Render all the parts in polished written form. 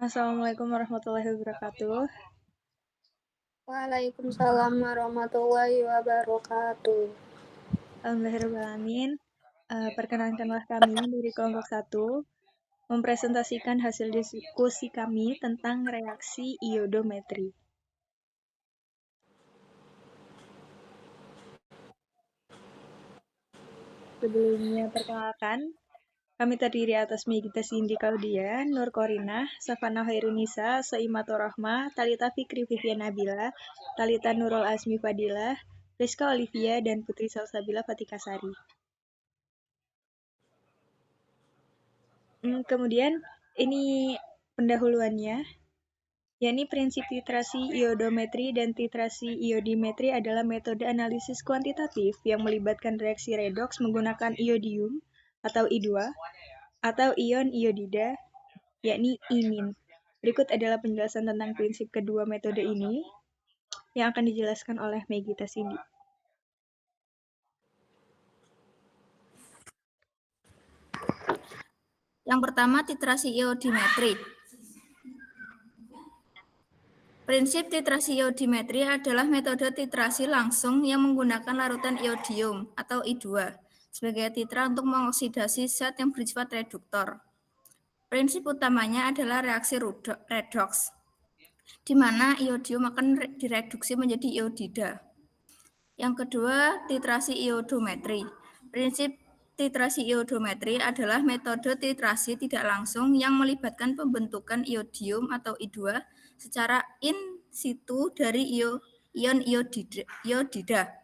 Assalamualaikum warahmatullahi wabarakatuh. Waalaikumsalam warahmatullahi wabarakatuh. Alhamdulillahirrahmanirrahim. Perkenankanlah kami dari kelompok 1 mempresentasikan hasil diskusi kami tentang reaksi iodometri. Sebelumnya perkenalkan, kami terdiri atas Megita Cindy Claudia, Nur Korinah, Safana Hairunisa, Soimatur Rahma, Talita Fikri Vivian Nabila, Talita Nurul Azmi Fadilah, Rizka Olivia, dan Putri Salsabila Fatikasari. Kemudian ini pendahuluannya, yakni prinsip titrasi iodometri dan titrasi iodimetri adalah metode analisis kuantitatif yang melibatkan reaksi redoks menggunakan iodium atau I2 atau ion iodida, yakni imin. Berikut adalah penjelasan tentang prinsip kedua metode ini yang akan dijelaskan oleh Megita Cindy. Yang pertama, titrasi iodimetri. Prinsip titrasi iodimetri adalah metode titrasi langsung yang menggunakan larutan iodium atau I2 sebagai titra untuk mengoksidasi zat yang bersifat reduktor. Prinsip utamanya adalah reaksi redoks, di mana iodium akan direduksi menjadi iodida. Yang kedua, titrasi iodometri. Prinsip titrasi iodometri adalah metode titrasi tidak langsung yang melibatkan pembentukan iodium atau I2 secara in situ dari ion iodida.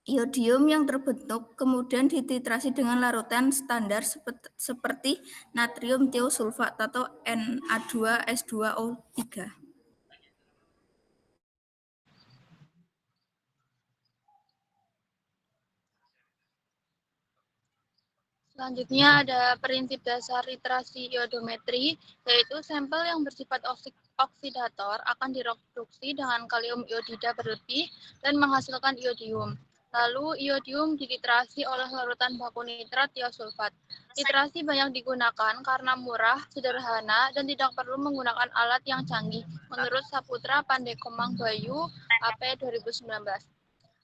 Iodium yang terbentuk kemudian dititrasi dengan larutan standar seperti natrium tiosulfat atau Na2S2O3. Selanjutnya ada prinsip dasar titrasi iodometri, yaitu sampel yang bersifat oksidator akan direduksi dengan kalium iodida berlebih dan menghasilkan iodium. Lalu iodium dititrasi oleh larutan baku nitrat tiosulfat. Titrasi banyak digunakan karena murah, sederhana, dan tidak perlu menggunakan alat yang canggih, menurut Saputra Pandekomang Bayu, AP 2019.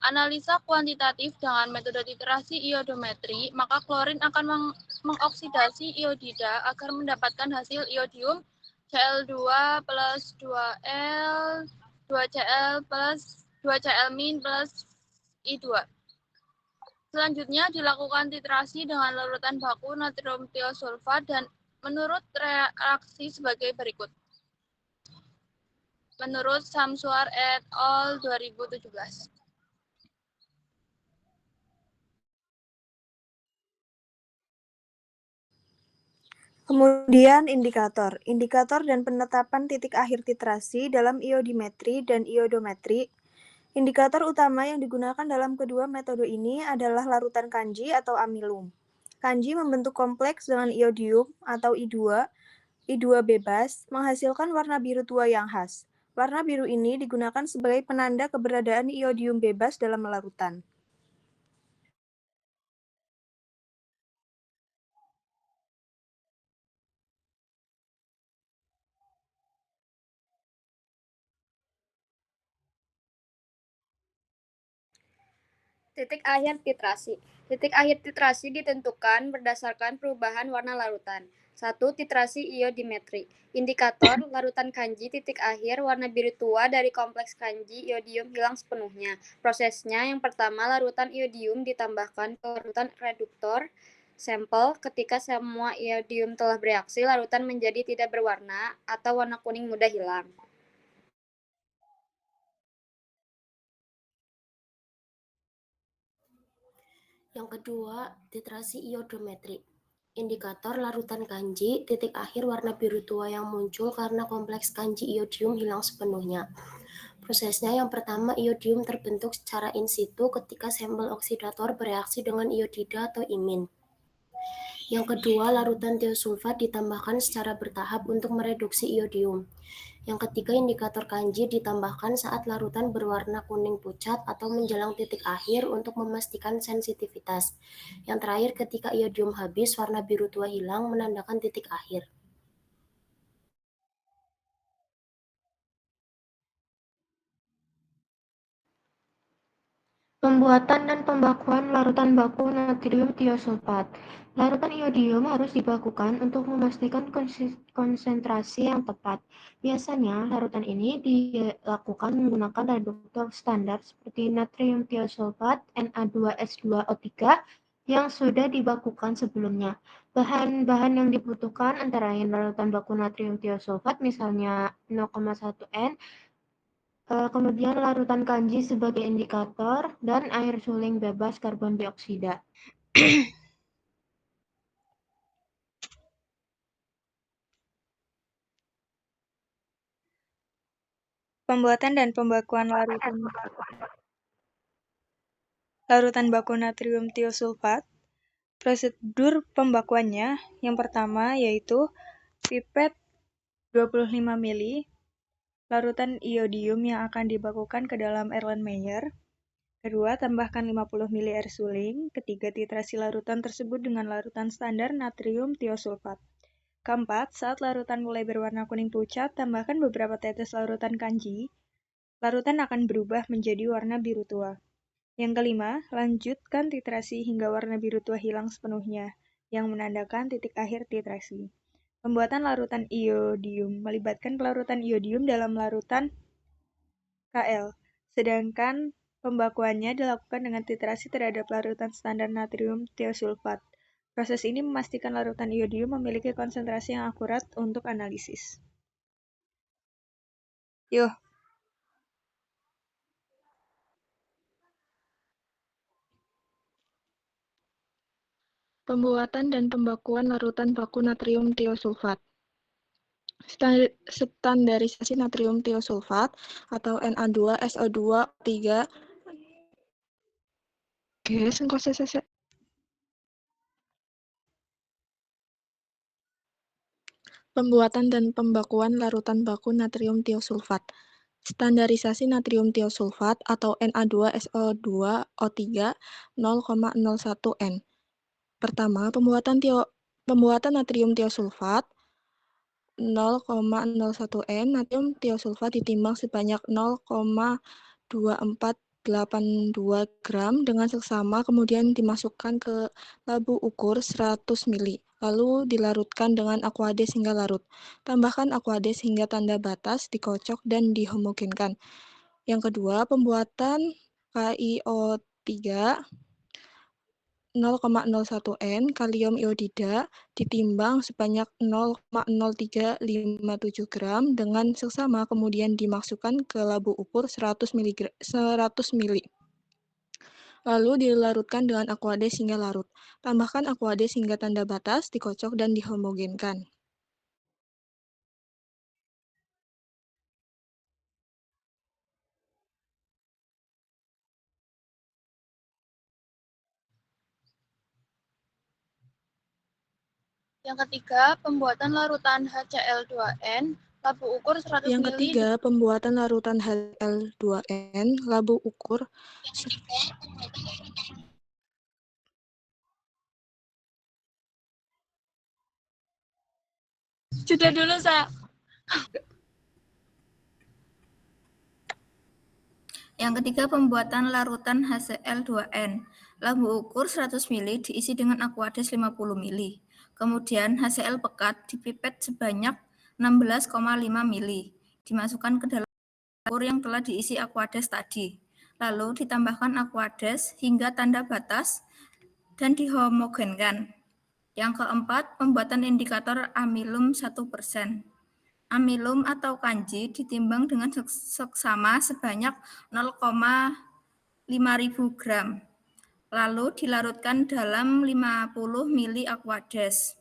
Analisa kuantitatif dengan metode titrasi iodometri, maka klorin akan mengoksidasi iodida agar mendapatkan hasil iodium Cl2 plus 2L, 2Cl plus 2Cl min plus I2. Selanjutnya dilakukan titrasi dengan larutan baku natrium tiosulfat dan menurut reaksi sebagai berikut. Menurut Samsuar et al. 2017. Kemudian indikator. Indikator dan penetapan titik akhir titrasi dalam iodimetri dan iodometri. Indikator utama yang digunakan dalam kedua metode ini adalah larutan kanji atau amilum. Kanji membentuk kompleks dengan iodium atau I2, I2 bebas, menghasilkan warna biru tua yang khas. Warna biru ini digunakan sebagai penanda keberadaan iodium bebas dalam larutan. Titik akhir titrasi. Titik akhir titrasi ditentukan berdasarkan perubahan warna larutan. 1. Titrasi iodimetri. Indikator larutan kanji titik akhir warna biru tua dari kompleks kanji iodium hilang sepenuhnya. Prosesnya yang pertama, larutan iodium ditambahkan ke larutan reduktor sampel. Ketika semua iodium telah bereaksi, larutan menjadi tidak berwarna atau warna kuning mudah hilang. Yang kedua, titrasi iodometri. Indikator larutan kanji titik akhir warna biru tua yang muncul karena kompleks kanji iodium hilang sepenuhnya. Prosesnya yang pertama, iodium terbentuk secara in situ ketika sampel oksidator bereaksi dengan iodida atau imin. Yang kedua, larutan tiosulfat ditambahkan secara bertahap untuk mereduksi iodium. Yang ketiga, indikator kanji ditambahkan saat larutan berwarna kuning pucat atau menjelang titik akhir untuk memastikan sensitivitas. Yang terakhir, ketika iodium habis, warna biru tua hilang menandakan titik akhir. Pembuatan dan pembakuan larutan baku natrium tiosulfat. Larutan iodium harus dibakukan untuk memastikan konsentrasi yang tepat. Biasanya, larutan ini dilakukan menggunakan reduktor standar seperti natrium tiosulfat Na2S2O3 yang sudah dibakukan sebelumnya. Bahan-bahan yang dibutuhkan antara lain larutan baku natrium tiosulfat, misalnya 0,1 N, kemudian larutan kanji sebagai indikator, dan air suling bebas karbon dioksida. Pembuatan dan pembakuan larutan baku natrium tiosulfat. Prosedur pembakuannya yang pertama yaitu pipet 25 ml larutan iodium yang akan dibakukan ke dalam Erlenmeyer. Kedua, tambahkan 50 ml air suling. Ketiga, titrasi larutan tersebut dengan larutan standar natrium tiosulfat. Keempat, saat larutan mulai berwarna kuning pucat, tambahkan beberapa tetes larutan kanji. Larutan akan berubah menjadi warna biru tua. Yang kelima, lanjutkan titrasi hingga warna biru tua hilang sepenuhnya, yang menandakan titik akhir titrasi. Pembuatan larutan iodium melibatkan pelarutan iodium dalam larutan Kl, sedangkan pembakuannya dilakukan dengan titrasi terhadap larutan standar natrium tiosulfat. Proses ini memastikan larutan iodium memiliki konsentrasi yang akurat untuk analisis. Pembuatan dan pembakuan larutan baku natrium tiosulfat. Standarisasi natrium tiosulfat atau Na2SO2O3 Pembuatan dan pembakuan larutan baku natrium tiosulfat. Standarisasi natrium tiosulfat atau Na2SO2O3 0,01 N. Pertama, pembuatan natrium tiosulfat 0,01 N. Natrium tiosulfat ditimbang sebanyak 0,2482 gram dengan seksama, kemudian dimasukkan ke labu ukur 100 ml. Lalu dilarutkan dengan aquades hingga larut. Tambahkan aquades hingga tanda batas, dikocok dan dihomogenkan. Yang kedua, pembuatan KiO3 0,01 N kalium iodida ditimbang sebanyak 0,0357 gram dengan seksama, kemudian dimasukkan ke labu ukur 100 ml. Lalu dilarutkan dengan aquades hingga larut. Tambahkan aquades hingga tanda batas, dikocok dan dihomogenkan. Yang ketiga, pembuatan larutan HCl2N, labu ukur 100 ml. Yang ketiga, pembuatan larutan HCl2N, labu ukur. Sudah dulu, saya. Yang ketiga, pembuatan larutan HCl2N. Labu ukur 100 ml diisi dengan aquades 50 ml. Kemudian HCl pekat dipipet sebanyak 16,5 ml. Dimasukkan ke dalam ukur yang telah diisi aquades tadi. Lalu ditambahkan aquades hingga tanda batas dan dihomogenkan. Yang keempat, pembuatan indikator amilum 1%. Amilum atau kanji ditimbang dengan seksama sebanyak 0,5000 gram. Lalu dilarutkan dalam 50 ml aquades.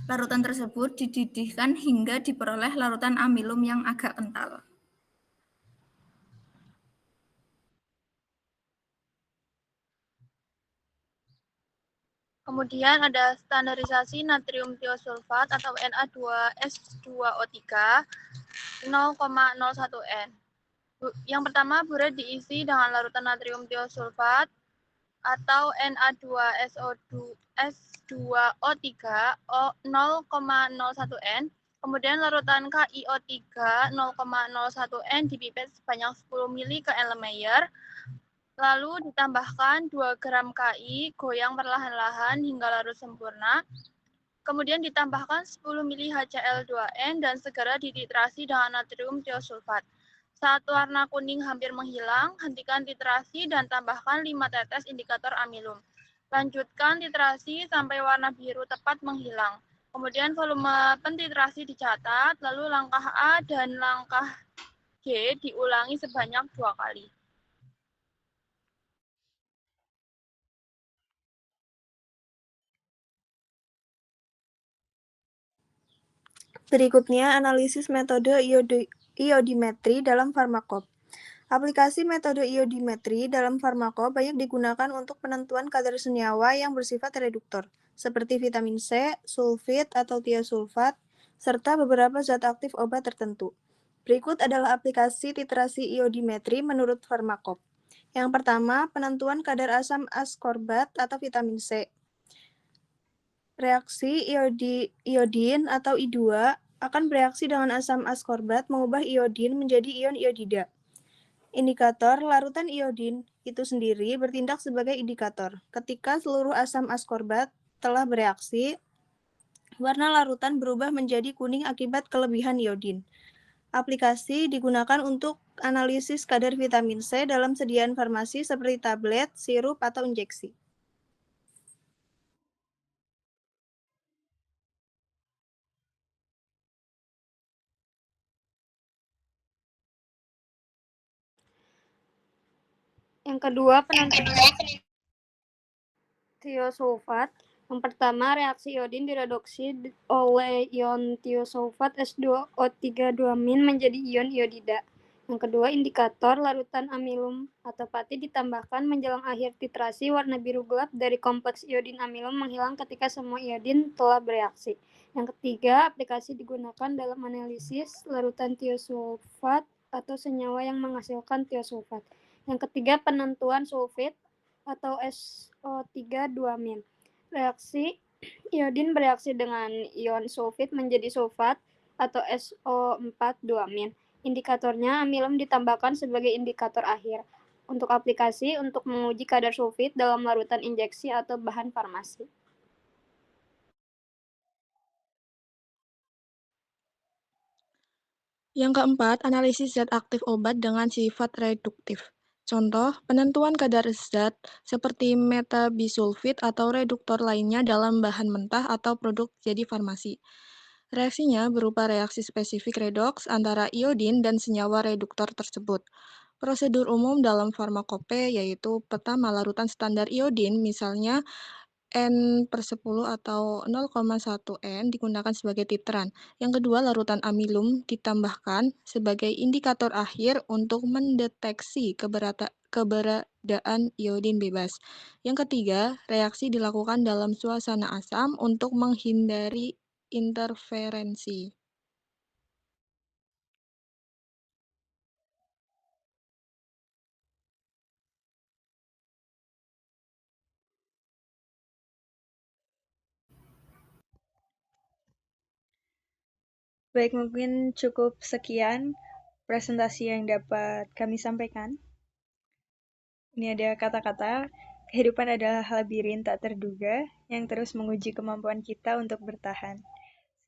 Larutan tersebut dididihkan hingga diperoleh larutan amilum yang agak kental. Kemudian ada standarisasi natrium tiosulfat atau Na2S2O3 0,01 N. Yang pertama, buret diisi dengan larutan natrium tiosulfat atau Na2SO2O3 0,01 N. Kemudian larutan KiO3 0,01 N dipipet sebanyak 10 ml ke Erlenmeyer. Lalu ditambahkan 2 gram Ki, goyang perlahan-lahan hingga larut sempurna. Kemudian ditambahkan 10 ml HCl2N dan segera dititrasi dengan natrium tiosulfat. Saat warna kuning hampir menghilang, hentikan titrasi dan tambahkan 5 tetes indikator amilum. Lanjutkan titrasi sampai warna biru tepat menghilang. Kemudian volume pentitrasi dicatat, lalu langkah A dan langkah G diulangi sebanyak 2 kali. Berikutnya, analisis metode iodimetri dalam farmakop. Aplikasi metode iodimetri dalam farmakop banyak digunakan untuk penentuan kadar senyawa yang bersifat reduktor, seperti vitamin C, sulfit atau tiosulfat, serta beberapa zat aktif obat tertentu. Berikut adalah aplikasi titrasi iodimetri menurut farmakop. Yang pertama, penentuan kadar asam askorbat atau vitamin C. Reaksi iodin atau I2 akan bereaksi dengan asam askorbat mengubah iodin menjadi ion iodida. Indikator larutan iodin itu sendiri bertindak sebagai indikator. Ketika seluruh asam askorbat telah bereaksi, warna larutan berubah menjadi kuning akibat kelebihan iodin. Aplikasi digunakan untuk analisis kadar vitamin C dalam sediaan farmasi seperti tablet, sirup, atau injeksi. Yang kedua, penentuan tiosulfat. Yang pertama, reaksi iodin direduksi oleh ion tiosulfat S2O3-2- menjadi ion iodida. Yang kedua, indikator larutan amilum atau pati ditambahkan menjelang akhir titrasi. Warna biru gelap dari kompleks iodin amilum menghilang ketika semua iodin telah bereaksi. Yang ketiga, aplikasi digunakan dalam analisis larutan tiosulfat atau senyawa yang menghasilkan tiosulfat. Yang ketiga, penentuan sulfit atau SO3-2-. Reaksi iodin bereaksi dengan ion sulfit menjadi sulfat atau SO4-2-. Indikatornya amilum ditambahkan sebagai indikator akhir. Untuk aplikasi untuk menguji kadar sulfit dalam larutan injeksi atau bahan farmasi. Yang keempat, analisis zat aktif obat dengan sifat reduktif. Contoh, penentuan kadar zat seperti metabisulfit atau reduktor lainnya dalam bahan mentah atau produk jadi farmasi. Reaksinya berupa reaksi spesifik redoks antara iodin dan senyawa reduktor tersebut. Prosedur umum dalam farmakope yaitu pertama larutan standar iodin, misalnya N/10 atau 0,1 N digunakan sebagai titeran. Yang kedua, larutan amilum ditambahkan sebagai indikator akhir untuk mendeteksi keberadaan iodin bebas. Yang ketiga, reaksi dilakukan dalam suasana asam untuk menghindari interferensi. Baik, mungkin cukup sekian presentasi yang dapat kami sampaikan. Ini ada kata-kata, kehidupan adalah labirin tak terduga yang terus menguji kemampuan kita untuk bertahan.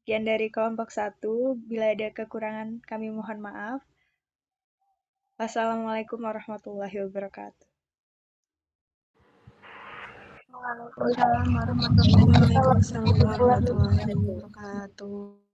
Sekian dari kelompok 1, bila ada kekurangan kami mohon maaf. Wassalamualaikum warahmatullahi wabarakatuh. Waalaikumsalam warahmatullahi wabarakatuh. Waalaikumsalam warahmatullahi wabarakatuh.